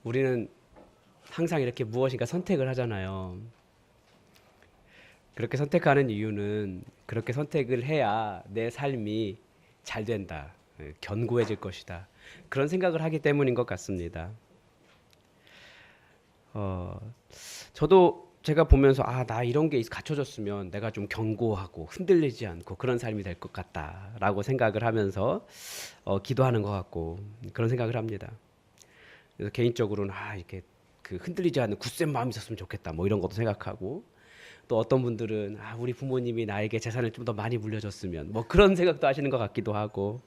우리는 항상 이렇게 무엇인가 선택을 하잖아요. 그렇게 선택하는 이유는 그렇게 선택을 해야 내 삶이 잘 된다, 견고해질 것이다. 그런 생각을 하기 때문인 것 같습니다. 어, 저도 제가 보면서 나 이런 게 갖춰졌으면 내가 좀 견고하고 흔들리지 않고 그런 삶이 될 것 같다라고 생각을 하면서 기도하는 것 같고 그런 생각을 합니다. 그래서 개인적으로는 이렇게 그 흔들리지 않는 굳센 마음이 있었으면 좋겠다 뭐 이런 것도 생각하고, 또 어떤 분들은 우리 부모님이 나에게 재산을 좀 더 많이 물려줬으면 뭐 그런 생각도 하시는 것 같기도 하고,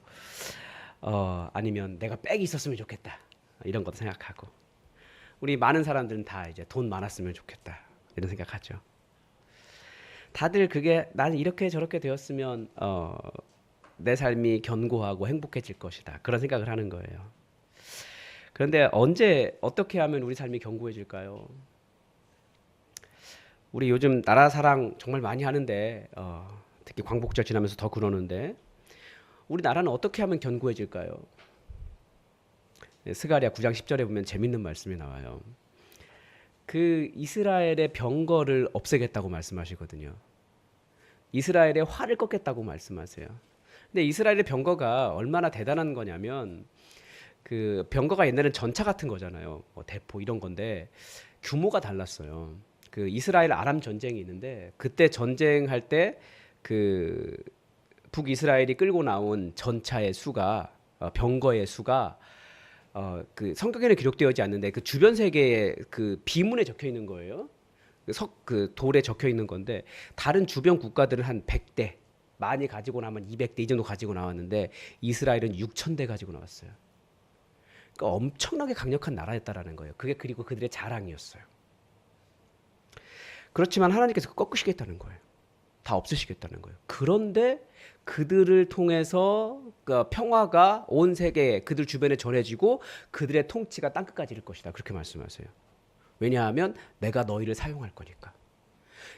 아니면 내가 백이 있었으면 좋겠다 이런 것도 생각하고, 우리 많은 사람들은 다 이제 돈 많았으면 좋겠다 이런 생각하죠. 다들 그게 나는 이렇게 저렇게 되었으면 내 삶이 견고하고 행복해질 것이다 그런 생각을 하는 거예요. 그런데 언제 어떻게 하면 우리 삶이 견고해질까요? 우리 요즘 나라 사랑 정말 많이 하는데 특히 광복절 지나면서 더 그러는데, 우리 나라는 어떻게 하면 견고해질까요? 스가랴 9장 10절에 보면 재밌는 말씀이 나와요. 그 이스라엘의 병거를 없애겠다고 말씀하시거든요. 이스라엘의 화를 꺾겠다고 말씀하세요. 근데 이스라엘의 병거가 얼마나 대단한 거냐면, 그 병거가 옛날엔 전차 같은 거잖아요. 뭐 대포 이런 건데 규모가 달랐어요. 그 이스라엘 아람 전쟁이 있는데 그때 전쟁할 때 그 북이스라엘이 끌고 나온 전차의 수가, 병거의 수가 그 성경에는 기록되어있지 않는데 그 주변 세계에 그 비문에 적혀 있는 거예요. 그 돌에 적혀 있는 건데, 다른 주변 국가들은 한 100대, 많이 가지고 나면 200대 이 정도 가지고 나왔는데 이스라엘은 6,000대 가지고 나왔어요. 그러니까 엄청나게 강력한 나라였다라는 거예요. 그게 그리고 그들의 자랑이었어요. 그렇지만 하나님께서 꺾으시겠다는 거예요. 다 없으시겠다는 거예요. 그런데 그들을 통해서 그 평화가 온 세계에 그들 주변에 전해지고 그들의 통치가 땅끝까지 이를 것이다 그렇게 말씀하세요. 왜냐하면 내가 너희를 사용할 거니까.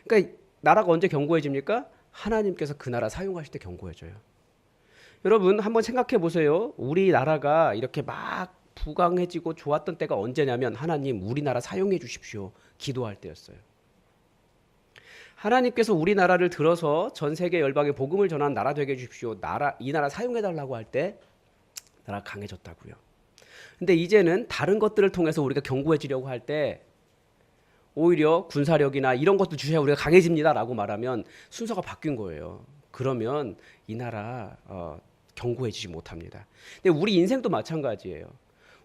그러니까 나라가 언제 견고해집니까? 하나님께서 그 나라 사용하실 때 견고해져요. 여러분 한번 생각해 보세요. 우리나라가 이렇게 막 부강해지고 좋았던 때가 언제냐면, 하나님 우리나라 사용해 주십시오 기도할 때였어요. 하나님께서 우리나라를 들어서 전 세계 열방에 복음을 전하는 나라 되게 해주십시오, 이 나라 사용해 달라고 할 때 나라가 강해졌다고요. 근데 이제는 다른 것들을 통해서 우리가 견고해지려고 할 때 오히려 군사력이나 이런 것도 주셔야 우리가 강해집니다라고 말하면 순서가 바뀐 거예요. 그러면 이 나라 견고해지지 못합니다. 근데 우리 인생도 마찬가지예요.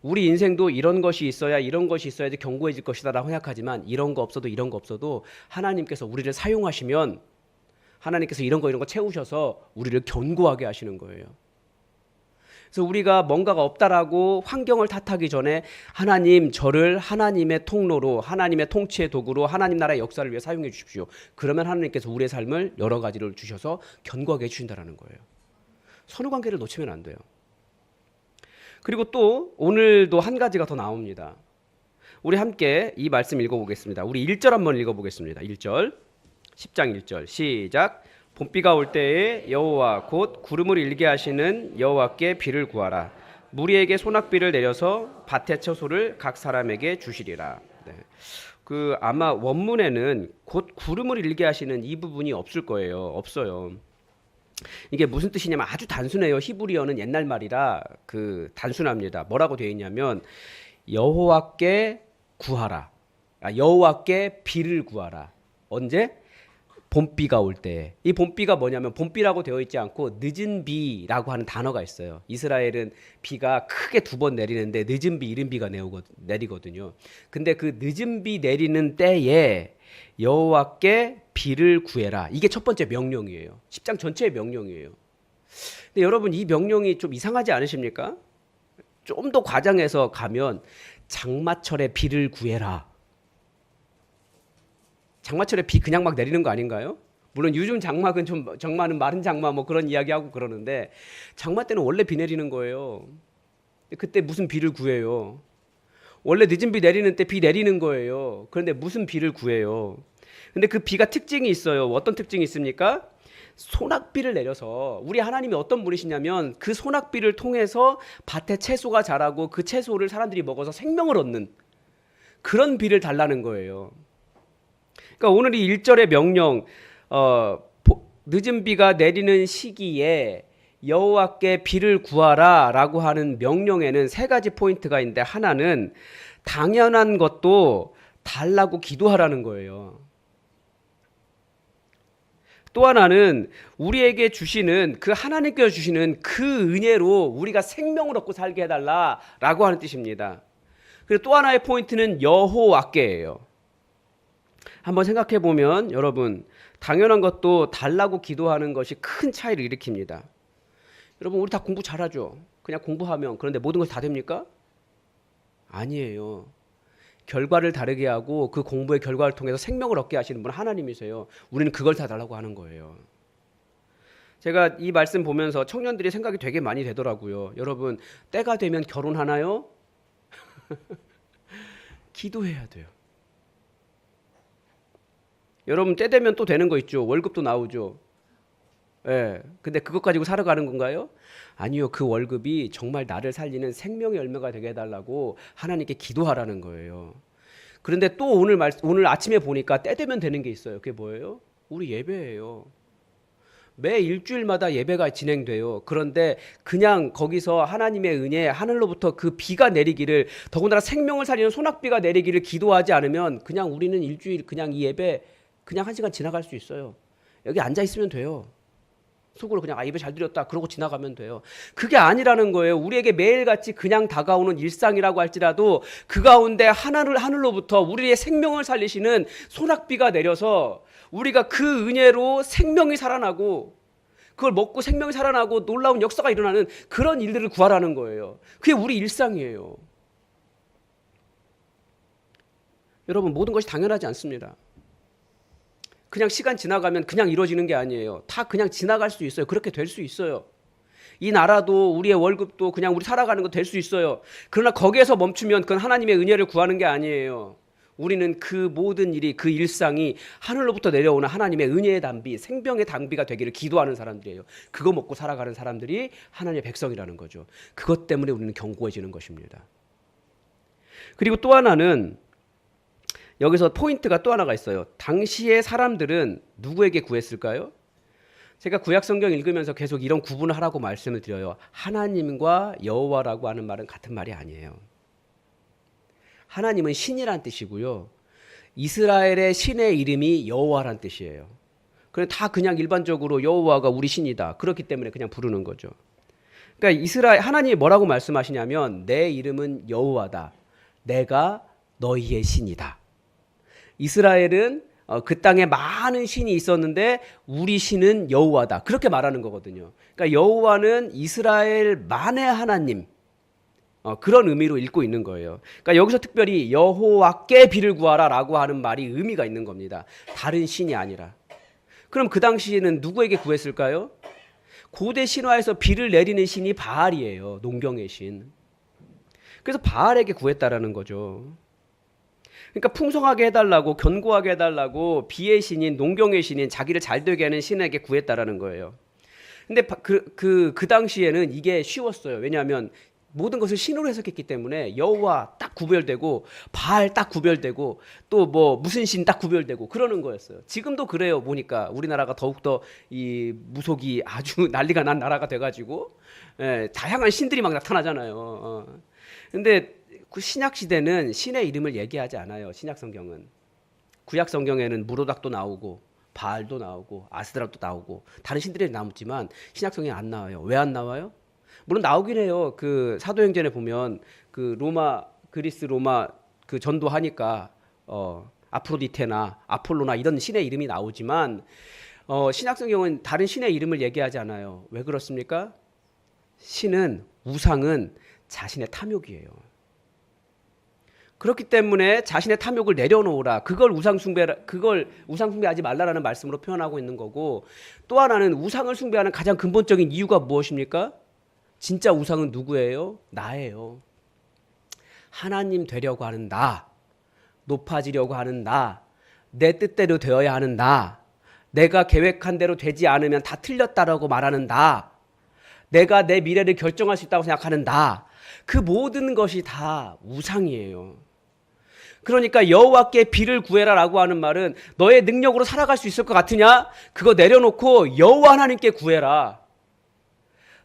우리 인생도 이런 것이 있어야 이런 것이 있어야지 견고해질 것이다라고 생각하지만, 이런 거 없어도 이런 거 없어도 하나님께서 우리를 사용하시면 하나님께서 이런 거 채우셔서 우리를 견고하게 하시는 거예요. 그래서 우리가 뭔가가 없다라고 환경을 탓하기 전에, 하나님 저를 하나님의 통로로, 하나님의 통치의 도구로 하나님 나라의 역사를 위해 사용해 주십시오. 그러면 하나님께서 우리의 삶을 여러 가지를 주셔서 견고하게 해주신다는 거예요. 선후관계를 놓치면 안 돼요. 그리고 또 오늘도 한 가지가 더 나옵니다. 우리 함께 이 말씀 읽어보겠습니다. 우리 1절 한번 읽어보겠습니다. 1절, 10장 1절 시작. 봄비가 올 때에 여호와 곧 구름을 일게 하시는 여호와께 비를 구하라. 무리에게 소낙비를 내려서 밭의 처소를 각 사람에게 주시리라. 네. 그 아마 원문에는 곧 구름을 일게 하시는 이 부분이 없을 거예요. 없어요. 이게 무슨 뜻이냐면 아주 단순해요. 히브리어는 옛날 말이라 그 단순합니다. 뭐라고 되어 있냐면 여호와께 구하라. 여호와께 비를 구하라. 언제? 봄비가 올 때. 이 봄비가 뭐냐면, 봄비라고 되어 있지 않고 늦은 비라고 하는 단어가 있어요. 이스라엘은 비가 크게 2번 내리는데 늦은 비, 이른 비가 내리거든요. 근데 그 늦은 비 내리는 때에 여호와께 비를 구해라. 이게 첫 번째 명령이에요. 10장 전체의 명령이에요. 근데 여러분 이 명령이 좀 이상하지 않으십니까? 좀 더 과장해서 가면 장마철에 비를 구해라. 장마철에 비 그냥 막 내리는 거 아닌가요? 물론 요즘 장마는 장마는 마른 장마 뭐 그런 이야기하고 그러는데, 장마 때는 원래 비 내리는 거예요. 그때 무슨 비를 구해요? 원래 늦은 비 내리는 때 비 내리는 거예요. 그런데 무슨 비를 구해요? 근데 그 비가 특징이 있어요. 어떤 특징이 있습니까? 소낙비를 내려서, 우리 하나님이 어떤 분이시냐면 그 소낙비를 통해서 밭에 채소가 자라고 그 채소를 사람들이 먹어서 생명을 얻는, 그런 비를 달라는 거예요. 그러니까 오늘 이 1절의 명령, 늦은 비가 내리는 시기에 여호와께 비를 구하라 라고 하는 명령에는 세 가지 포인트가 있는데, 하나는 당연한 것도 달라고 기도하라는 거예요. 또 하나는 우리에게 주시는, 그 하나님께서 주시는 그 은혜로 우리가 생명을 얻고 살게 해달라라고 하는 뜻입니다. 그리고 또 하나의 포인트는 여호와께예요. 한번 생각해 보면 여러분, 당연한 것도 달라고 기도하는 것이 큰 차이를 일으킵니다. 여러분, 우리 다 공부 잘하죠? 그냥 공부하면. 그런데 모든 것이 다 됩니까? 아니에요. 결과를 다르게 하고 그 공부의 결과를 통해서 생명을 얻게 하시는 분은 하나님이세요. 우리는 그걸 다 달라고 하는 거예요. 제가 이 말씀 보면서 청년들이 생각이 되게 많이 되더라고요. 여러분, 때가 되면 결혼하나요? 기도해야 돼요. 여러분, 때 되면 또 되는 거 있죠. 월급도 나오죠. 예. 근데 그것 가지고 살아가는 건가요? 아니요. 그 월급이 정말 나를 살리는 생명의 열매가 되게 해달라고 하나님께 기도하라는 거예요. 그런데 또 오늘 아침에 보니까 때 되면 되는 게 있어요. 그게 뭐예요? 우리 예배예요. 매 일주일마다 예배가 진행돼요. 그런데 그냥 거기서 하나님의 은혜, 하늘로부터 그 비가 내리기를, 더군다나 생명을 살리는 소낙비가 내리기를 기도하지 않으면 그냥 우리는 일주일 그냥 이 예배 그냥 1시간 지나갈 수 있어요. 여기 앉아 있으면 돼요. 속으로 그냥 예배 잘 드렸다 그러고 지나가면 돼요. 그게 아니라는 거예요. 우리에게 매일같이 그냥 다가오는 일상이라고 할지라도 그 가운데 하늘로부터 우리의 생명을 살리시는 소낙비가 내려서 우리가 그 은혜로 생명이 살아나고, 그걸 먹고 생명이 살아나고 놀라운 역사가 일어나는 그런 일들을 구하라는 거예요. 그게 우리 일상이에요. 여러분, 모든 것이 당연하지 않습니다. 그냥 시간 지나가면 그냥 이루어지는 게 아니에요. 다 그냥 지나갈 수 있어요. 그렇게 될 수 있어요. 이 나라도 우리의 월급도 그냥 우리 살아가는 거 될 수 있어요. 그러나 거기에서 멈추면 그건 하나님의 은혜를 구하는 게 아니에요. 우리는 그 모든 일이, 그 일상이 하늘로부터 내려오는 하나님의 은혜의 담비, 생명의 담비가 되기를 기도하는 사람들이에요. 그거 먹고 살아가는 사람들이 하나님의 백성이라는 거죠. 그것 때문에 우리는 견고해지는 것입니다. 그리고 또 하나는, 여기서 포인트가 또 하나가 있어요. 당시의 사람들은 누구에게 구했을까요? 제가 구약 성경 읽으면서 계속 이런 구분을 하라고 말씀을 드려요. 하나님과 여호와라고 하는 말은 같은 말이 아니에요. 하나님은 신이란 뜻이고요. 이스라엘의 신의 이름이 여호와란 뜻이에요. 그래서 다 그냥 일반적으로 여호와가 우리 신이다. 그렇기 때문에 그냥 부르는 거죠. 그러니까 하나님이 뭐라고 말씀하시냐면, 내 이름은 여호와다. 내가 너희의 신이다. 이스라엘은 그 땅에 많은 신이 있었는데 우리 신은 여호와다. 그렇게 말하는 거거든요. 그러니까 여호와는 이스라엘만의 하나님, 그런 의미로 읽고 있는 거예요. 그러니까 여기서 특별히 여호와께 비를 구하라라고 하는 말이 의미가 있는 겁니다. 다른 신이 아니라. 그럼 그 당시에는 누구에게 구했을까요? 고대 신화에서 비를 내리는 신이 바알이에요. 농경의 신. 그래서 바알에게 구했다라는 거죠. 그러니까 풍성하게 해달라고, 견고하게 해달라고 비의 신인, 농경의 신인, 자기를 잘 되게 하는 신에게 구했다라는 거예요. 근데 그 당시에는 이게 쉬웠어요. 왜냐하면 모든 것을 신으로 해석했기 때문에 여호와 딱 구별되고, 바알 딱 구별되고, 또 뭐 무슨 신 딱 구별되고 그러는 거였어요. 지금도 그래요. 보니까 우리나라가 더욱더 이 무속이 아주 난리가 난 나라가 돼가지고, 다양한 신들이 막 나타나잖아요. 근데 그 신약 시대는 신의 이름을 얘기하지 않아요. 신약 성경은. 구약 성경에는 무로닥도 나오고 바알도 나오고 아스드라도 나오고 다른 신들이 나오지만 신약 성경에 안 나와요. 왜 안 나와요? 물론 나오긴 해요. 그 사도행전에 보면 그 그리스 로마 그 전도하니까 아프로디테나 아폴로나 이런 신의 이름이 나오지만 신약 성경은 다른 신의 이름을 얘기하지 않아요. 왜 그렇습니까? 신은, 우상은 자신의 탐욕이에요. 그렇기 때문에 자신의 탐욕을 내려놓으라. 그걸 우상 숭배하지 말라라는 말씀으로 표현하고 있는 거고, 또 하나는 우상을 숭배하는 가장 근본적인 이유가 무엇입니까? 진짜 우상은 누구예요? 나예요. 하나님 되려고 하는 나, 높아지려고 하는 나, 내 뜻대로 되어야 하는 나, 내가 계획한 대로 되지 않으면 다 틀렸다라고 말하는 나, 내가 내 미래를 결정할 수 있다고 생각하는 나, 그 모든 것이 다 우상이에요. 그러니까 여호와께 비를 구해라라고 하는 말은 너의 능력으로 살아갈 수 있을 것 같으냐? 그거 내려놓고 여호와 하나님께 구해라.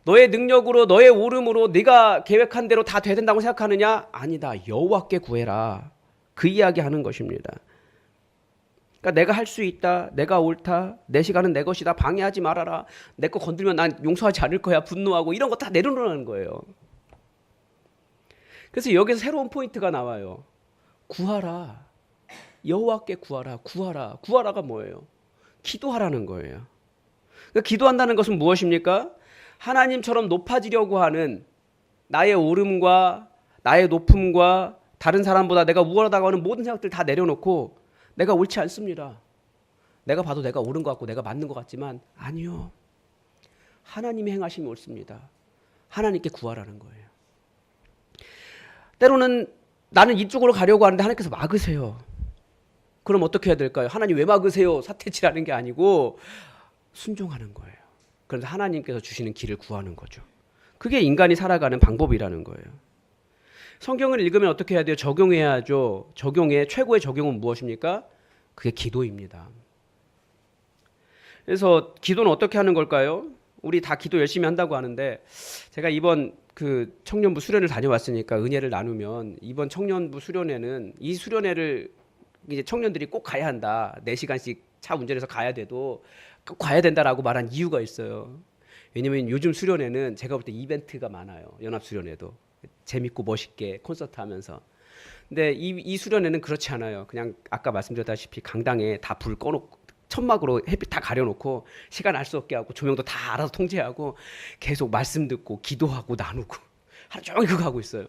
너의 능력으로 너의 오름으로 네가 계획한 대로 다 돼야 된다고 생각하느냐? 아니다. 여호와께 구해라. 그 이야기 하는 것입니다. 그러니까 내가 할 수 있다. 내가 옳다. 내 시간은 내 것이다. 방해하지 말아라. 내 거 건드리면 난 용서하지 않을 거야. 분노하고 이런 거 다 내려놓으라는 거예요. 그래서 여기서 새로운 포인트가 나와요. 구하라. 여호와께 구하라. 구하라. 구하라가 뭐예요? 기도하라는 거예요. 그러니까 기도한다는 것은 무엇입니까? 하나님처럼 높아지려고 하는 나의 오름과 나의 높음과 다른 사람보다 내가 우월하다고 하는 모든 생각들 다 내려놓고 내가 옳지 않습니다. 내가 봐도 내가 옳은 것 같고 내가 맞는 것 같지만 아니요. 하나님의 행하심이 옳습니다. 하나님께 구하라는 거예요. 때로는 나는 이쪽으로 가려고 하는데 하나님께서 막으세요. 그럼 어떻게 해야 될까요? 하나님 왜 막으세요? 사태질하는 게 아니고 순종하는 거예요. 그래서 하나님께서 주시는 길을 구하는 거죠. 그게 인간이 살아가는 방법이라는 거예요. 성경을 읽으면 어떻게 해야 돼요? 적용해야죠. 적용의 최고의 적용은 무엇입니까? 그게 기도입니다. 그래서 기도는 어떻게 하는 걸까요? 우리 다 기도 열심히 한다고 하는데 제가 이번 그 청년부 수련을 다녀왔으니까 은혜를 나누면 이번 청년부 수련회는 이 수련회를 이제 청년들이 꼭 가야 한다. 4시간씩 차 운전해서 가야 돼도 꼭 가야 된다라고 말한 이유가 있어요. 왜냐면 요즘 수련회는 제가 볼 때 이벤트가 많아요. 연합 수련회도 재밌고 멋있게 콘서트 하면서. 근데 이 수련회는 그렇지 않아요. 그냥 아까 말씀드렸다시피 강당에 다 불 꺼놓고 천막으로 햇빛 다 가려놓고 시간 알 수 없게 하고 조명도 다 알아서 통제하고 계속 말씀 듣고 기도하고 나누고 하루 종일 그거 하고 있어요.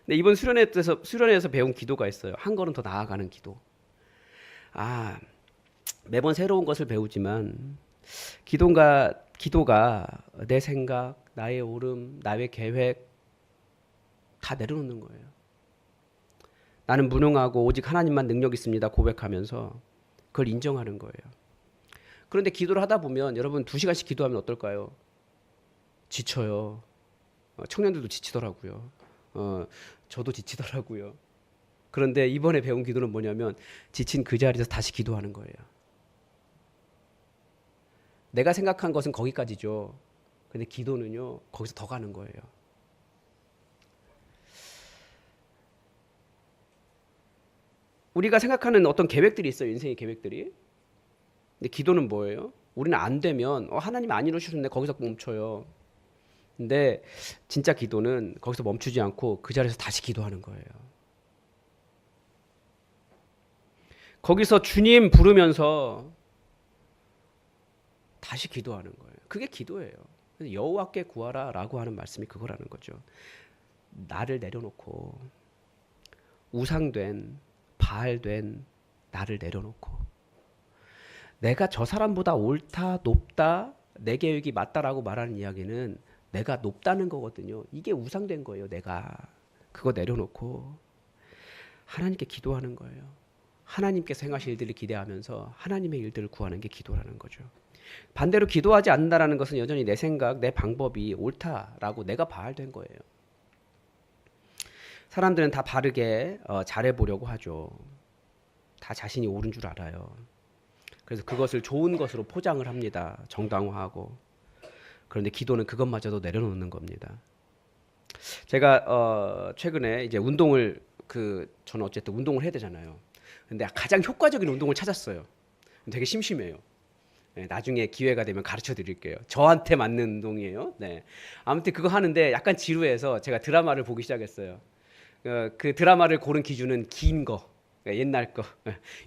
근데 이번 수련회에서 배운 기도가 있어요. 한 걸음 더 나아가는 기도. 매번 새로운 것을 배우지만 기도가 내 생각, 나의 오름, 나의 계획 다 내려놓는 거예요. 나는 무능하고 오직 하나님만 능력 있습니다. 고백하면서 그걸 인정하는 거예요. 그런데 기도를 하다 보면 여러분 2시간씩 기도하면 어떨까요? 지쳐요. 청년들도 지치더라고요. 저도 지치더라고요. 그런데 이번에 배운 기도는 뭐냐면 지친 그 자리에서 다시 기도하는 거예요. 내가 생각한 것은 거기까지죠. 근데 기도는요, 거기서 더 가는 거예요. 우리가 생각하는 어떤 계획들이 있어요. 인생의 계획들이. 근데 기도는 뭐예요? 우리는 안 되면 하나님 안 이루셨는데 거기서 멈춰요. 근데 진짜 기도는 거기서 멈추지 않고 그 자리에서 다시 기도하는 거예요. 거기서 주님 부르면서 다시 기도하는 거예요. 그게 기도예요. 여호와께 구하라라고 하는 말씀이 그거라는 거죠. 나를 내려놓고 우상된 바알된 나를 내려놓고 내가 저 사람보다 옳다 높다 내 계획이 맞다라고 말하는 이야기는 내가 높다는 거거든요. 이게 우상된 거예요. 내가 그거 내려놓고 하나님께 기도하는 거예요. 하나님께서 행하실 일들을 기대하면서 하나님의 일들을 구하는 게 기도라는 거죠. 반대로 기도하지 않는다라는 것은 여전히 내 생각, 내 방법이 옳다라고 내가 바알된 거예요. 사람들은 다 바르게 잘해보려고 하죠. 다 자신이 옳은 줄 알아요. 그래서 그것을 좋은 것으로 포장을 합니다. 정당화하고. 그런데 기도는 그것마저도 내려놓는 겁니다. 제가 최근에 이제 운동을 저는 어쨌든 운동을 해야 되잖아요. 근데 가장 효과적인 운동을 찾았어요. 되게 심심해요. 네, 나중에 기회가 되면 가르쳐 드릴게요. 저한테 맞는 운동이에요. 네. 아무튼 그거 하는데 약간 지루해서 제가 드라마를 보기 시작했어요. 그 드라마를 고른 기준은 긴 거, 옛날 거.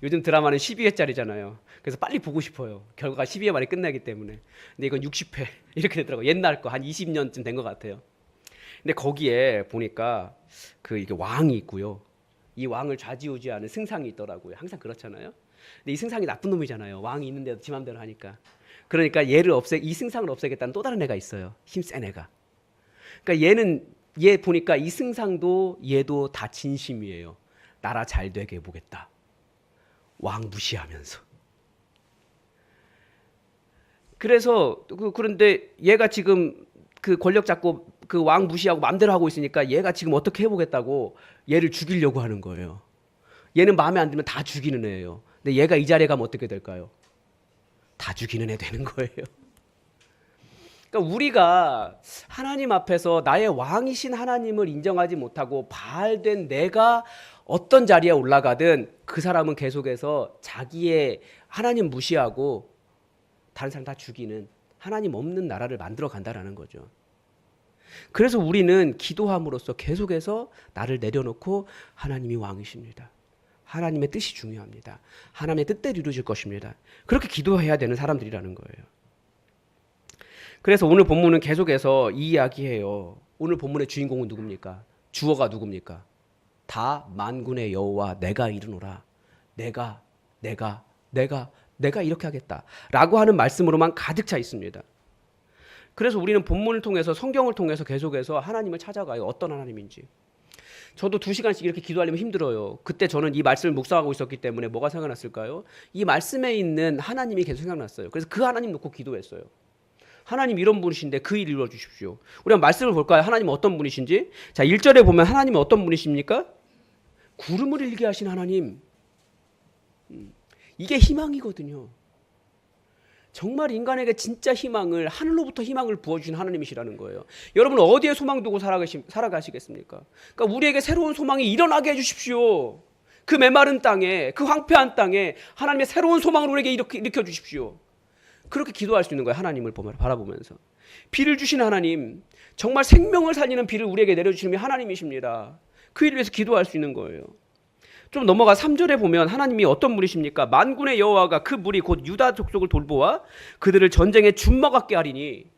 요즘 드라마는 12회짜리잖아요. 그래서 빨리 보고 싶어요. 결과가 12회 만에 끝나기 때문에. 근데 이건 60회 이렇게 되더라고요. 옛날 거 한 20년쯤 된 것 같아요. 근데 거기에 보니까 이게 왕이 있고요. 이 왕을 좌지우지하는 승상이 있더라고요. 항상 그렇잖아요. 근데 이 승상이 나쁜 놈이잖아요. 왕이 있는데도 지 맘대로 하니까. 그러니까 이 승상을 없애겠다는 또 다른 애가 있어요. 힘센 애가. 그러니까 얘 보니까 이 승상도 얘도 다 진심이에요. 나라 잘 되게 해보겠다. 왕 무시하면서. 그래서 그런데 얘가 지금 그 권력 잡고 그 왕 무시하고 마음대로 하고 있으니까 얘가 지금 어떻게 해보겠다고 얘를 죽이려고 하는 거예요. 얘는 마음에 안 들면 다 죽이는 애예요. 근데 얘가 이 자리에 가면 어떻게 될까요? 다 죽이는 애 되는 거예요. 그러니까 우리가 하나님 앞에서 나의 왕이신 하나님을 인정하지 못하고 바알된 내가 어떤 자리에 올라가든 그 사람은 계속해서 자기의 하나님 무시하고 다른 사람 다 죽이는 하나님 없는 나라를 만들어 간다라는 거죠. 그래서 우리는 기도함으로써 계속해서 나를 내려놓고 하나님이 왕이십니다. 하나님의 뜻이 중요합니다. 하나님의 뜻대로 이루어질 것입니다. 그렇게 기도해야 되는 사람들이라는 거예요. 그래서 오늘 본문은 계속해서 이 이야기해요. 오늘 본문의 주인공은 누굽니까? 주어가 누굽니까? 다 만군의 여호와 내가 이르노라. 내가 이렇게 하겠다 라고 하는 말씀으로만 가득 차 있습니다. 그래서 우리는 본문을 통해서 성경을 통해서 계속해서 하나님을 찾아가요. 어떤 하나님인지. 저도 2시간씩 이렇게 기도하려면 힘들어요. 그때 저는 이 말씀을 묵상하고 있었기 때문에 뭐가 생각났을까요? 이 말씀에 있는 하나님이 계속 생각났어요. 그래서 그 하나님 놓고 기도했어요. 하나님 이런 분이신데 그 일 이루어 주십시오. 우리 한번 말씀을 볼까요? 하나님 어떤 분이신지. 자, 1절에 보면 하나님이 어떤 분이십니까? 구름을 일게 하신 하나님. 이게 희망이거든요. 정말 인간에게 진짜 희망을, 하늘로부터 희망을 부어주신 하나님이시라는 거예요. 여러분 어디에 소망 두고 살아가시겠습니까? 그러니까 우리에게 새로운 소망이 일어나게 해주십시오. 그 메마른 땅에, 그 황폐한 땅에 하나님의 새로운 소망을 우리에게 일으켜 주십시오. 그렇게 기도할 수 있는 거예요. 하나님을 바라보면서. 비를 주신 하나님, 정말 생명을 살리는 비를 우리에게 내려주시는 하나님이십니다. 그 일을 위해서 기도할 수 있는 거예요. 좀 넘어가 3절에 보면 하나님이 어떤 분이십니까? 만군의 여호와가 그 무리 곧 유다 족속을 돌보아 그들을 전쟁에 준먹하게 하리니.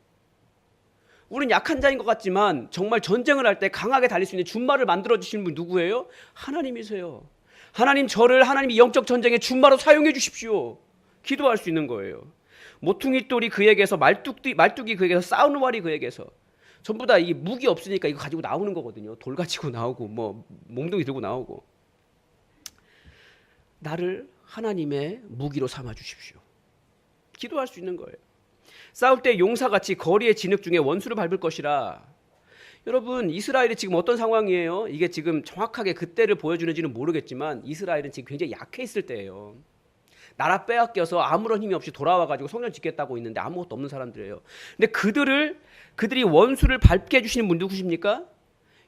우린 약한 자인 것 같지만 정말 전쟁을 할 때 강하게 달릴 수 있는 준마를 만들어주시는 분 누구예요? 하나님이세요. 하나님 저를 하나님이 영적 전쟁의 준마로 사용해 주십시오. 기도할 수 있는 거예요. 모퉁이 돌이 그에게서 말뚝이 그에게서 싸우는 활이 그에게서. 전부 다 이 무기 없으니까 이거 가지고 나오는 거거든요. 돌 가지고 나오고 뭐 몽둥이 들고 나오고. 나를 하나님의 무기로 삼아 주십시오. 기도할 수 있는 거예요. 싸울 때 용사같이 거리의 진흙 중에 원수를 밟을 것이라. 여러분 이스라엘이 지금 어떤 상황이에요? 이게 지금 정확하게 그때를 보여주는지는 모르겠지만 이스라엘은 지금 굉장히 약해 있을 때예요. 나라 빼앗겨서 아무런 힘이 없이 돌아와가지고 성전 짓겠다고 있는데 아무것도 없는 사람들이에요. 근데 그들이 원수를 밟게 해주시는 분 누구십니까?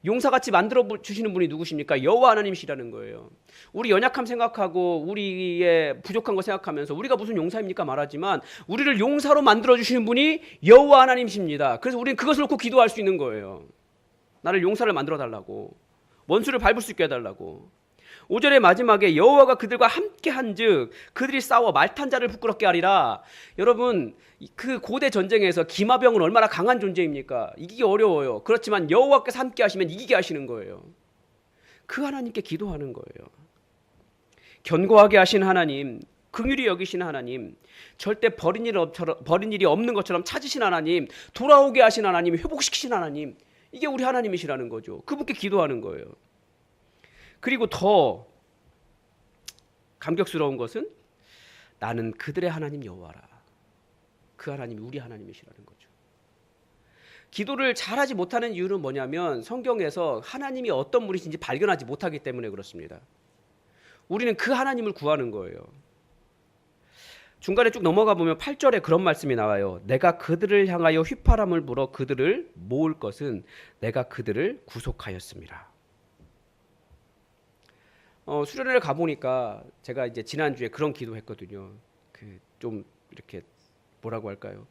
용사같이 만들어 주시는 분이 누구십니까? 여호와 하나님이시라는 거예요. 우리 연약함 생각하고 우리의 부족한 거 생각하면서 우리가 무슨 용사입니까 말하지만 우리를 용사로 만들어 주시는 분이 여호와 하나님이십니다. 그래서 우리는 그것을 놓고 기도할 수 있는 거예요. 나를 용사를 만들어 달라고, 원수를 밟을 수 있게 해달라고. 5절의 마지막에 여호와가 그들과 함께 한즉 그들이 싸워 말탄 자를 부끄럽게 하리라. 여러분 그 고대 전쟁에서 기마병은 얼마나 강한 존재입니까? 이기기 어려워요. 그렇지만 여호와께서 함께 하시면 이기게 하시는 거예요. 그 하나님께 기도하는 거예요. 견고하게 하신 하나님, 긍휼히 여기신 하나님, 절대 버린 일이 없는 것처럼 찾으신 하나님, 돌아오게 하신 하나님, 회복시키신 하나님, 이게 우리 하나님이시라는 거죠. 그분께 기도하는 거예요. 그리고 더 감격스러운 것은 나는 그들의 하나님 여호와라. 그 하나님이 우리 하나님이시라는 거죠. 기도를 잘하지 못하는 이유는 뭐냐면 성경에서 하나님이 어떤 분이신지 발견하지 못하기 때문에 그렇습니다. 우리는 그 하나님을 구하는 거예요. 중간에 쭉 넘어가 보면 8절에 그런 말씀이 나와요. 내가 그들을 향하여 휘파람을 불어 그들을 모을 것은 내가 그들을 구속하였습니다. 수련회를 가보니까 제가 이제 지난주에 그런 기도했거든요. 좀 이렇게 뭐라고 할까요?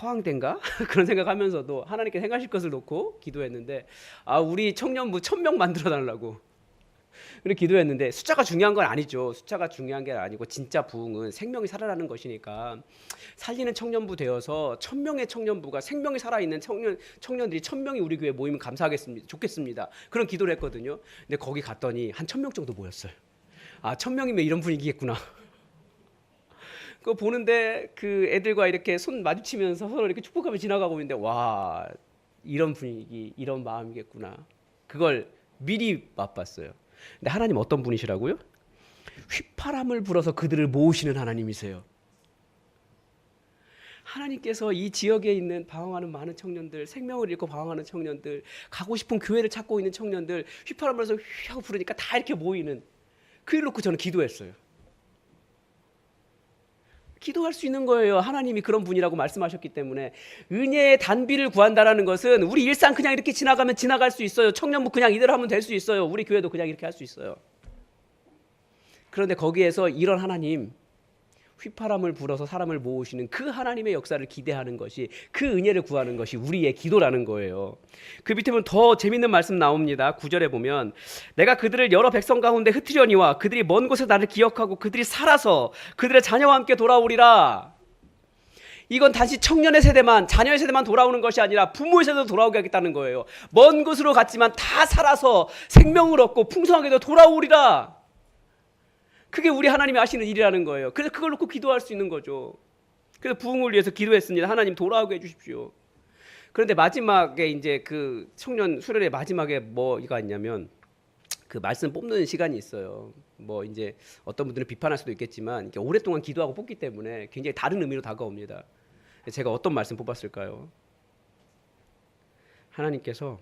허황된가? 그런 생각하면서도 하나님께 행하실 것을 놓고 기도했는데 우리 청년부 1000명 만들어 달라고 그렇게 기도했는데 숫자가 중요한 건 아니죠. 숫자가 중요한 게 아니고 진짜 부흥은 생명이 살아나는 것이니까 살리는 청년부 되어서 1000명의 청년부가 생명이 살아있는 청년들이 1000명이 우리 교회에 모이면 감사하겠습니다. 좋겠습니다. 그런 기도를 했거든요. 근데 거기 갔더니 한 1000명 정도 모였어요. 1000명이면 이런 분위기겠구나. 그거 보는데 그 애들과 이렇게 손 마주치면서 서로 이렇게 축복하며 지나가고 있는데 와, 이런 분위기, 이런 마음이겠구나. 그걸 미리 맛봤어요. 근데 하나님 어떤 분이시라고요? 휘파람을 불어서 그들을 모으시는 하나님이세요. 하나님께서 이 지역에 있는 방황하는 많은 청년들, 생명을 잃고 방황하는 청년들, 가고 싶은 교회를 찾고 있는 청년들, 휘파람을 불어서 휘 하고 부르니까 다 이렇게 모이는, 그 일 놓고 저는 기도했어요. 기도할 수 있는 거예요. 하나님이 그런 분이라고 말씀하셨기 때문에. 은혜의 단비를 구한다라는 것은 우리 일상 그냥 이렇게 지나가면 지나갈 수 있어요. 청년부 그냥 이대로 하면 될 수 있어요. 우리 교회도 그냥 이렇게 할 수 있어요. 그런데 거기에서 이런 하나님, 휘파람을 불어서 사람을 모으시는 그 하나님의 역사를 기대하는 것이, 그 은혜를 구하는 것이 우리의 기도라는 거예요. 그 밑에 보면 더 재밌는 말씀 나옵니다. 9절에 보면 내가 그들을 여러 백성 가운데 흩으려니와 그들이 먼 곳에 나를 기억하고 그들이 살아서 그들의 자녀와 함께 돌아오리라. 이건 단지 청년의 세대만, 자녀의 세대만 돌아오는 것이 아니라 부모의 세대도 돌아오게 하겠다는 거예요. 먼 곳으로 갔지만 다 살아서 생명을 얻고 풍성하게도 돌아오리라. 그게 우리 하나님이 하시는 일이라는 거예요. 그래서 그걸 놓고 기도할 수 있는 거죠. 그래서 부흥을 위해서 기도했습니다. 하나님 돌아오게 해주십시오. 그런데 마지막에 이제 그 청년 수련의 마지막에 뭐가 있냐면 그 말씀 뽑는 시간이 있어요. 뭐 이제 어떤 분들은 비판할 수도 있겠지만 이렇게 오랫동안 기도하고 뽑기 때문에 굉장히 다른 의미로 다가옵니다. 제가 어떤 말씀 뽑았을까요? 하나님께서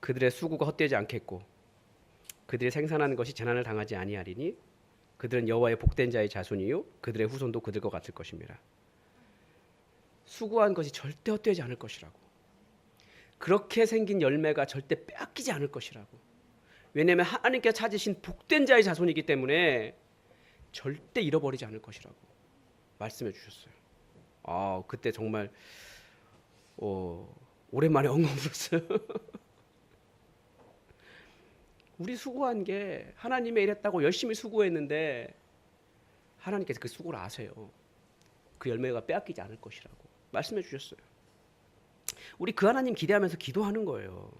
그들의 수고가 헛되지 않겠고 그들이 생산하는 것이 재난을 당하지 아니하리니 그들은 여호와의 복된 자의 자손이요 그들의 후손도 그들과 같을 것입니다. 수고한 것이 절대 헛되지 않을 것이라고. 그렇게 생긴 열매가 절대 빼앗기지 않을 것이라고. 왜냐하면 하나님께서 찾으신 복된 자의 자손이기 때문에 절대 잃어버리지 않을 것이라고 말씀해 주셨어요. 그때 정말 오랜만에 엉엉 울었어요. 우리 수고한 게 하나님의 일했다고 열심히 수고했는데 하나님께서 그 수고를 아세요. 그 열매가 빼앗기지 않을 것이라고 말씀해 주셨어요. 우리 그 하나님 기대하면서 기도하는 거예요.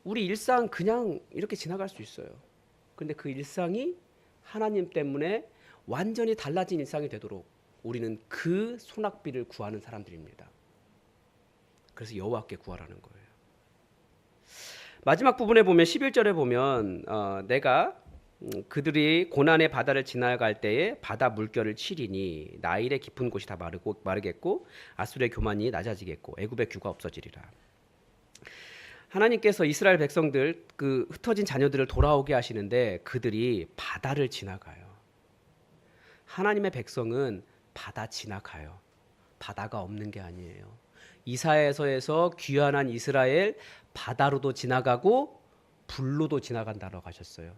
우리 일상 그냥 이렇게 지나갈 수 있어요. 그런데 그 일상이 하나님 때문에 완전히 달라진 일상이 되도록 우리는 그 소낙비를 구하는 사람들입니다. 그래서 여호와께 구하라는 거예요. 마지막 부분에 보면 11절에 보면 내가 그들이 고난의 바다를 지나갈 때에 바다 물결을 치리니 나일의 깊은 곳이 다 마르겠고 아수르의 교만이 낮아지겠고 애굽의 규가 없어지리라. 하나님께서 이스라엘 백성들 그 흩어진 자녀들을 돌아오게 하시는데 그들이 바다를 지나가요. 하나님의 백성은 바다 지나가요. 바다가 없는 게 아니에요. 이사야서에서 귀환한 이스라엘 바다로도 지나가고 불로도 지나간다고 하셨어요.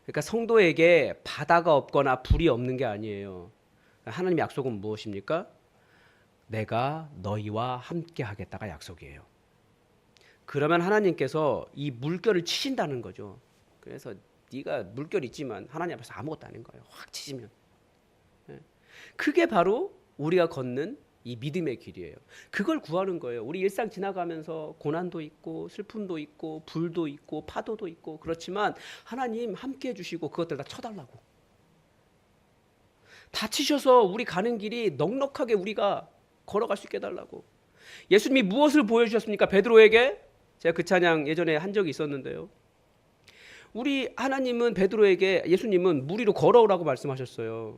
그러니까 성도에게 바다가 없거나 불이 없는 게 아니에요. 하나님의 약속은 무엇입니까? 내가 너희와 함께 하겠다가 약속이에요. 그러면 하나님께서 이 물결을 치신다는 거죠. 그래서 네가 물결 있지만 하나님 앞에서 아무것도 아닌 거예요. 확 치시면. 그게 바로 우리가 걷는 이 믿음의 길이에요. 그걸 구하는 거예요. 우리 일상 지나가면서 고난도 있고 슬픔도 있고 불도 있고 파도도 있고 그렇지만 하나님 함께 해주시고 그것들 다 쳐달라고. 다치셔서 우리 가는 길이 넉넉하게 우리가 걸어갈 수 있게 해달라고. 예수님이 무엇을 보여주셨습니까? 베드로에게. 제가 그 찬양 예전에 한 적이 있었는데요. 우리 하나님은 베드로에게 예수님은 물 위로 걸어오라고 말씀하셨어요.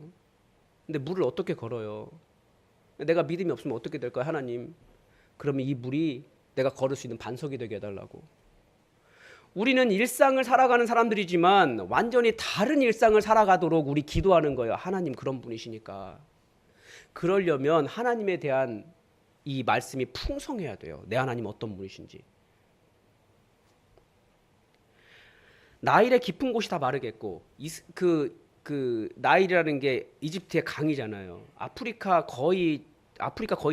근데 물을 어떻게 걸어요? 내가 믿음이 없으면 어떻게 될까요? 하나님, 그러면 이 물이 내가 걸을 수 있는 반석이 되게 해달라고. 우리는 일상을 살아가는 사람들이지만 완전히 다른 일상을 살아가도록 우리 기도하는 거예요. 하나님 그런 분이시니까. 그러려면 하나님에 대한 이 말씀이 풍성해야 돼요. 내 하나님 어떤 분이신지. 나일의 깊은 곳이 다 마르겠고 그 나일이라는 게 이집트의 강이잖아요. 아프리카 거의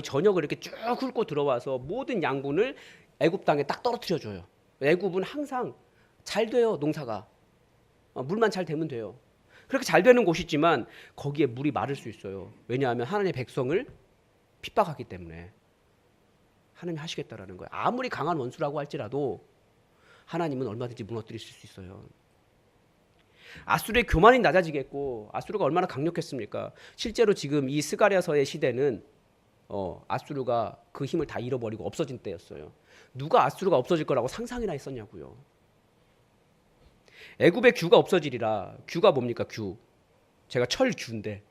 전역을 이렇게 쭉 훑고 들어와서 모든 양분을 애굽 땅에 딱 떨어뜨려 줘요. 애굽은 항상 잘 돼요. 농사가 물만 잘 되면 돼요. 그렇게 잘 되는 곳이지만 거기에 물이 마를 수 있어요. 왜냐하면 하나님의 백성을 핍박하기 때문에. 하나님이 하시겠다라는 거예요. 아무리 강한 원수라고 할지라도 하나님은 얼마든지 무너뜨리실 수 있어요. 아수르의 교만이 낮아지겠고, 아수르가 얼마나 강력했습니까? 실제로 지금 이 스가랴서의 시대는 아수르가 그 힘을 다 잃어버리고 없어진 때였어요. 누가 아수르가 없어질 거라고 상상이나 했었냐고요. 애굽의 규가 없어지리라. 규가 뭡니까? 규. 제가 철규인데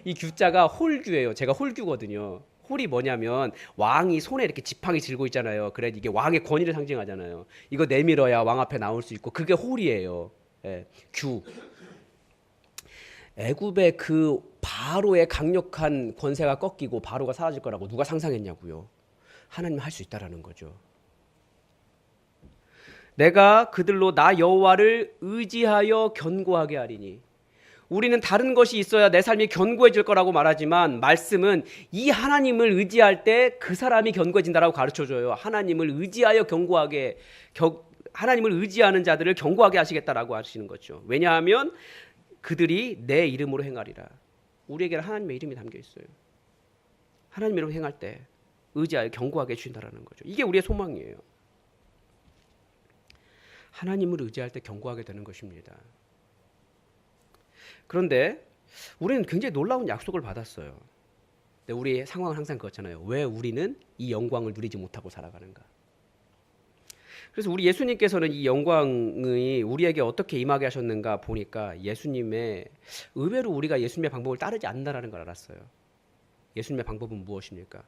이 규자가 홀규예요. 제가 홀규거든요. 홀이 뭐냐면 왕이 손에 이렇게 지팡이 들고 있잖아요. 그래 이게 왕의 권위를 상징하잖아요. 이거 내밀어야 왕 앞에 나올 수 있고 그게 홀이에요. 예, 규. 애굽의 그 바로의 강력한 권세가 꺾이고 바로가 사라질 거라고 누가 상상했냐고요. 하나님 할 수 있다라는 거죠. 내가 그들로 나 여호와를 의지하여 견고하게 하리니. 우리는 다른 것이 있어야 내 삶이 견고해질 거라고 말하지만 말씀은 이 하나님을 의지할 때 그 사람이 견고해진다라고 가르쳐줘요. 하나님을 의지하여 견고하게 하나님을 의지하는 자들을 견고하게 하시겠다라고 하시는 거죠. 왜냐하면 그들이 내 이름으로 행하리라. 우리에게는 하나님의 이름이 담겨 있어요. 하나님 이름으로 행할 때 의지하여 견고하게 해주신다라는 거죠. 이게 우리의 소망이에요. 하나님을 의지할 때 견고하게 되는 것입니다. 그런데 우리는 굉장히 놀라운 약속을 받았어요. 근데 우리의 상황은 항상 그렇잖아요. 왜 우리는 이 영광을 누리지 못하고 살아가는가? 그래서 우리 예수님께서는 이 영광이 우리에게 어떻게 임하게 하셨는가 보니까 예수님의 의외로 우리가 예수님의 방법을 따르지 않는다는 걸 알았어요. 예수님의 방법은 무엇입니까?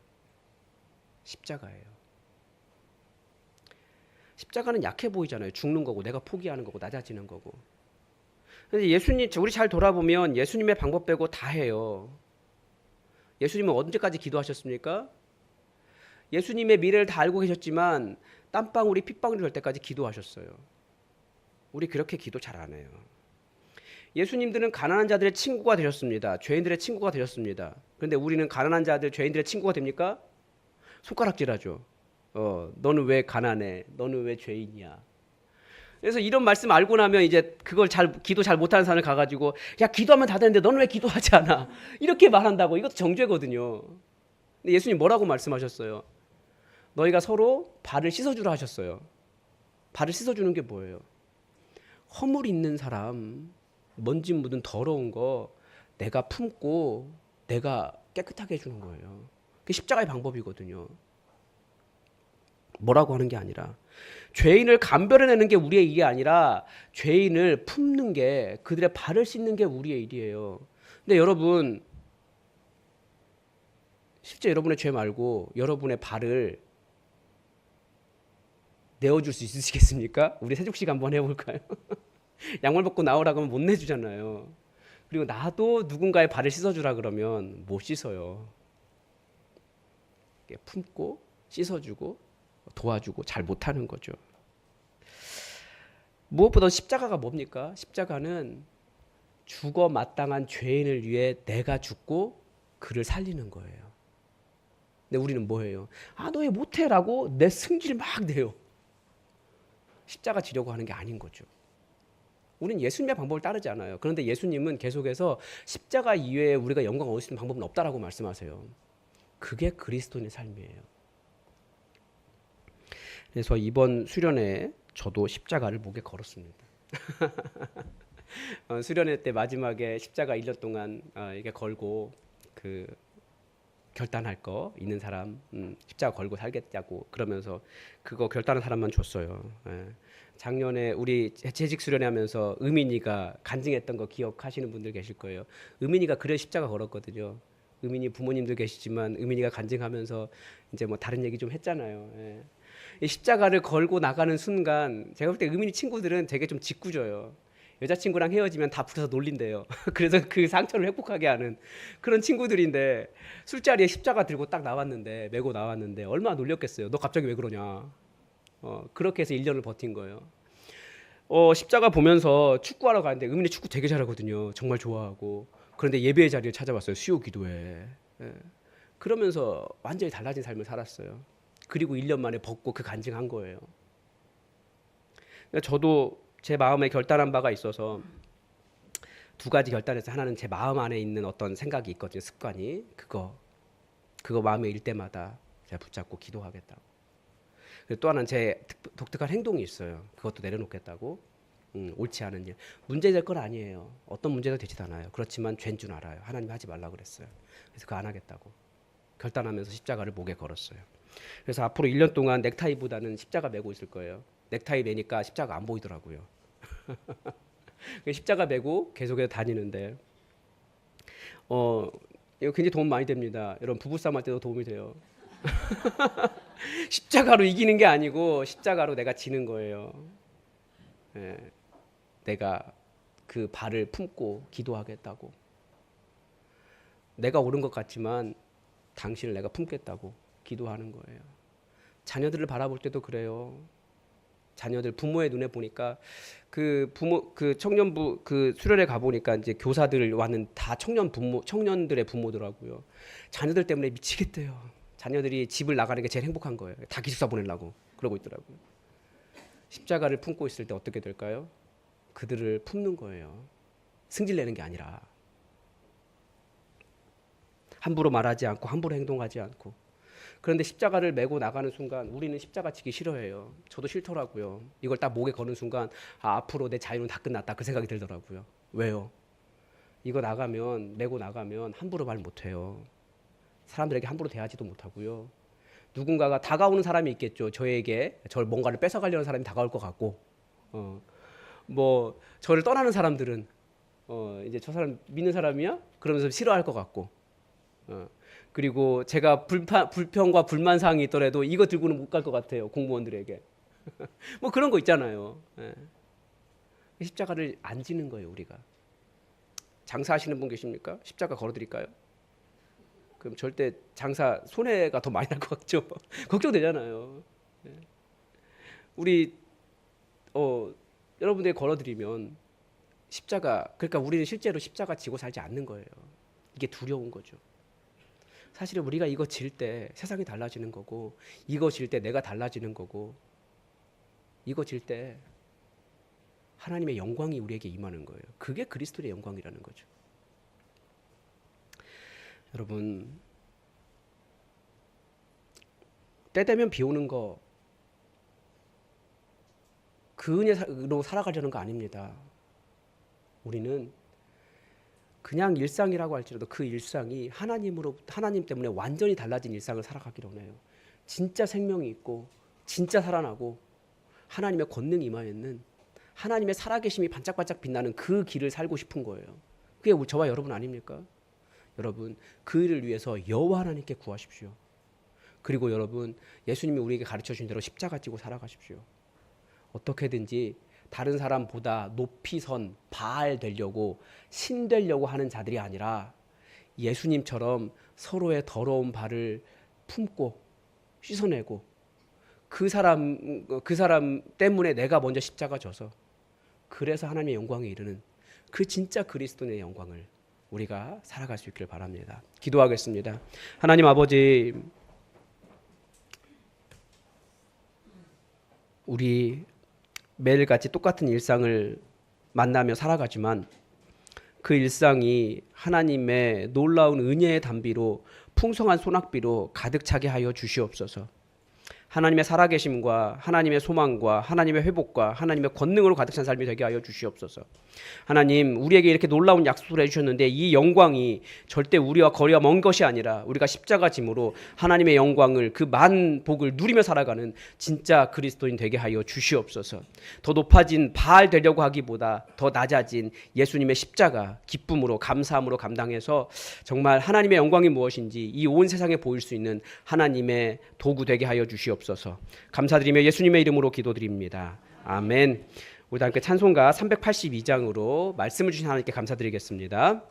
십자가예요. 십자가는 약해 보이잖아요. 죽는 거고 내가 포기하는 거고 낮아지는 거고. 근데 예수님 우리 잘 돌아보면 예수님의 방법 빼고 다 해요. 예수님은 언제까지 기도하셨습니까? 예수님의 미래를 다 알고 계셨지만 땀방울이 핏방울이 될 때까지 기도하셨어요. 우리 그렇게 기도 잘 안 해요. 예수님들은 가난한 자들의 친구가 되셨습니다. 죄인들의 친구가 되셨습니다. 그런데 우리는 가난한 자들, 죄인들의 친구가 됩니까? 손가락질하죠. 너는 왜 가난해? 너는 왜 죄인이야? 그래서 이런 말씀 알고 나면 이제 그걸 기도 잘 못하는 사람을 가가지고 야 기도하면 다 되는데 너는 왜 기도하지 않아? 이렇게 말한다고. 이것도 정죄거든요. 근데 예수님 뭐라고 말씀하셨어요? 너희가 서로 발을 씻어주라 하셨어요. 발을 씻어주는 게 뭐예요? 허물 있는 사람, 먼지 묻은 더러운 거 내가 품고 내가 깨끗하게 해주는 거예요. 그게 십자가의 방법이거든요. 뭐라고 하는 게 아니라 죄인을 감별해내는 게 우리의 일이 아니라 죄인을 품는 게 그들의 발을 씻는 게 우리의 일이에요. 근데 여러분 실제 여러분의 죄 말고 여러분의 발을 내어줄 수 있으시겠습니까? 우리 세족식 한번 해볼까요? 양말 벗고 나오라고 하면 못 내주잖아요. 그리고 나도 누군가의 발을 씻어주라 그러면 못 씻어요. 품고 씻어주고 도와주고 잘 못하는 거죠. 무엇보다 십자가가 뭡니까? 십자가는 죽어 마땅한 죄인을 위해 내가 죽고 그를 살리는 거예요. 근데 우리는 뭐예요? 너 왜 못해라고 내 승질 막 내요. 십자가 지려고 하는 게 아닌 거죠. 우리는 예수님의 방법을 따르지 않아요. 그런데 예수님은 계속해서 십자가 이외에 우리가 영광을 얻을 수 있는 방법은 없다라고 말씀하세요. 그게 그리스도인의 삶이에요. 그래서 이번 수련회에 저도 십자가를 목에 걸었습니다. 수련회 때 마지막에 십자가 1년 동안 이렇게 걸고 그 결단할 거 있는 사람 십자가 걸고 살겠다고 그러면서 그거 결단한 사람만 줬어요. 예. 작년에 우리 재직 수련회 하면서 의민이가 간증했던 거 기억하시는 분들 계실 거예요. 의민이가 그래 십자가 걸었거든요. 의민이 부모님도 계시지만 의민이가 간증하면서 이제 뭐 다른 얘기 좀 했잖아요. 예. 이 십자가를 걸고 나가는 순간 제가 볼 때 의민이 친구들은 되게 좀 짓궂어요. 여자친구랑 헤어지면 다 불러서 놀린대요. 그래서 그 상처를 회복하게 하는 그런 친구들인데 술자리에 십자가 들고 딱 나왔는데 메고 나왔는데 얼마나 놀렸겠어요. 너 갑자기 왜 그러냐. 그렇게 해서 1년을 버틴 거예요. 십자가 보면서 축구하러 가는데 의민이 축구 되게 잘하거든요. 정말 좋아하고. 그런데 예배의 자리를 찾아왔어요. 수요 기도회. 예. 그러면서 완전히 달라진 삶을 살았어요. 그리고 1년 만에 벗고 그 간증한 거예요. 저도 제 마음에 결단한 바가 있어서 두 가지 결단해서 하나는 제 마음 안에 있는 어떤 생각이 있거든요. 습관이. 그거 마음에 일 때마다 제가 붙잡고 기도하겠다고. 그리고 또 하나는 제 독특한 행동이 있어요. 그것도 내려놓겠다고. 옳지 않은 일. 문제될 건 아니에요. 어떤 문제도 되지도 않아요. 그렇지만 죄인 줄 알아요. 하나님이 하지 말라고 그랬어요. 그래서 그거 안 하겠다고. 결단하면서 십자가를 목에 걸었어요. 그래서 앞으로 1년 동안 넥타이보다는 십자가 메고 있을 거예요. 넥타이 매니까 십자가 안 보이더라고요. 십자가 메고 계속해서 다니는데 이거 굉장히 도움 많이 됩니다. 여러분 부부싸움 할 때도 도움이 돼요. 십자가로 이기는 게 아니고 십자가로 내가 지는 거예요. 예, 내가 그 발을 품고 기도하겠다고. 내가 옳은 것 같지만 당신을 내가 품겠다고 기도하는 거예요. 자녀들을 바라볼 때도 그래요. 자녀들 부모의 눈에 보니까 그 부모 그 청년부 그 수련회 가 보니까 이제 교사들 와는 다 청년들의 부모더라고요. 자녀들 때문에 미치겠대요. 자녀들이 집을 나가는 게 제일 행복한 거예요. 다 기숙사 보내려고 그러고 있더라고요. 십자가를 품고 있을 때 어떻게 될까요? 그들을 품는 거예요. 승질내는 게 아니라. 함부로 말하지 않고 함부로 행동하지 않고. 그런데 십자가를 메고 나가는 순간 우리는 십자가 지기 싫어해요. 저도 싫더라고요. 이걸 딱 목에 거는 순간 앞으로 내 자유는 다 끝났다 그 생각이 들더라고요. 왜요? 이거 메고 나가면 함부로 말 못해요. 사람들에게 함부로 대하지도 못하고요. 누군가가 다가오는 사람이 있겠죠. 저에게 저를 뭔가를 뺏어가려는 사람이 다가올 것 같고 뭐 저를 떠나는 사람들은 이제 저 사람 믿는 사람이야? 그러면서 싫어할 것 같고 그리고 제가 불평과 불만 사항이 있더라도 이거 들고는 못 갈 것 같아요. 공무원들에게 뭐 그런 거 있잖아요. 십자가를 안 지는 거예요. 우리가 장사하시는 분 계십니까? 십자가 걸어드릴까요? 그럼 절대 장사 손해가 더 많이 날 것 같죠. 걱정되잖아요. 우리 여러분들이 걸어드리면 십자가 그러니까 우리는 실제로 십자가 지고 살지 않는 거예요. 이게 두려운 거죠. 사실은 우리가 이거 질 때 세상이 달라지는 거고 이거 질 때 내가 달라지는 거고 이거 질 때 하나님의 영광이 우리에게 임하는 거예요. 그게 그리스도의 영광이라는 거죠. 여러분 때 되면 비 오는 거 그 은혜로 살아가려는 거 아닙니다. 우리는 그냥 일상이라고 할지라도 그 일상이 하나님 때문에 완전히 달라진 일상을 살아가기로 해요. 진짜 생명이 있고 진짜 살아나고 하나님의 권능이 임하였는 하나님의 살아계심이 반짝반짝 빛나는 그 길을 살고 싶은 거예요. 그게 저와 여러분 아닙니까? 여러분 그 일을 위해서 여호와 하나님께 구하십시오. 그리고 여러분 예수님이 우리에게 가르쳐준 대로 십자가 지고 살아가십시오. 어떻게든지 다른 사람보다 높이 선 바알 되려고 신 되려고 하는 자들이 아니라 예수님처럼 서로의 더러운 발을 품고 씻어내고 그 사람 때문에 내가 먼저 십자가 져서 그래서 하나님의 영광에 이르는 그 진짜 그리스도의 영광을 우리가 살아갈 수 있기를 바랍니다. 기도하겠습니다. 하나님 아버지, 우리 매일같이 똑같은 일상을 만나며 살아가지만 그 일상이 하나님의 놀라운 은혜의 단비로 풍성한 소낙비로 가득 차게 하여 주시옵소서. 하나님의 살아계심과 하나님의 소망과 하나님의 회복과 하나님의 권능으로 가득 찬 삶이 되게 하여 주시옵소서. 하나님, 우리에게 이렇게 놀라운 약속을 해주셨는데 이 영광이 절대 우리와 거리가 먼 것이 아니라 우리가 십자가 짐으로 하나님의 영광을 그 만 복을 누리며 살아가는 진짜 그리스도인 되게 하여 주시옵소서. 더 높아진 바알 되려고 하기보다 더 낮아진 예수님의 십자가 기쁨으로 감사함으로 감당해서 정말 하나님의 영광이 무엇인지 이 온 세상에 보일 수 있는 하나님의 도구 되게 하여 주시옵소서. 감사드리며 예수님의 이름으로 기도드립니다. 아멘. 우리 다 함께 찬송가 382장으로 말씀을 주신 하나님께 감사드리겠습니다.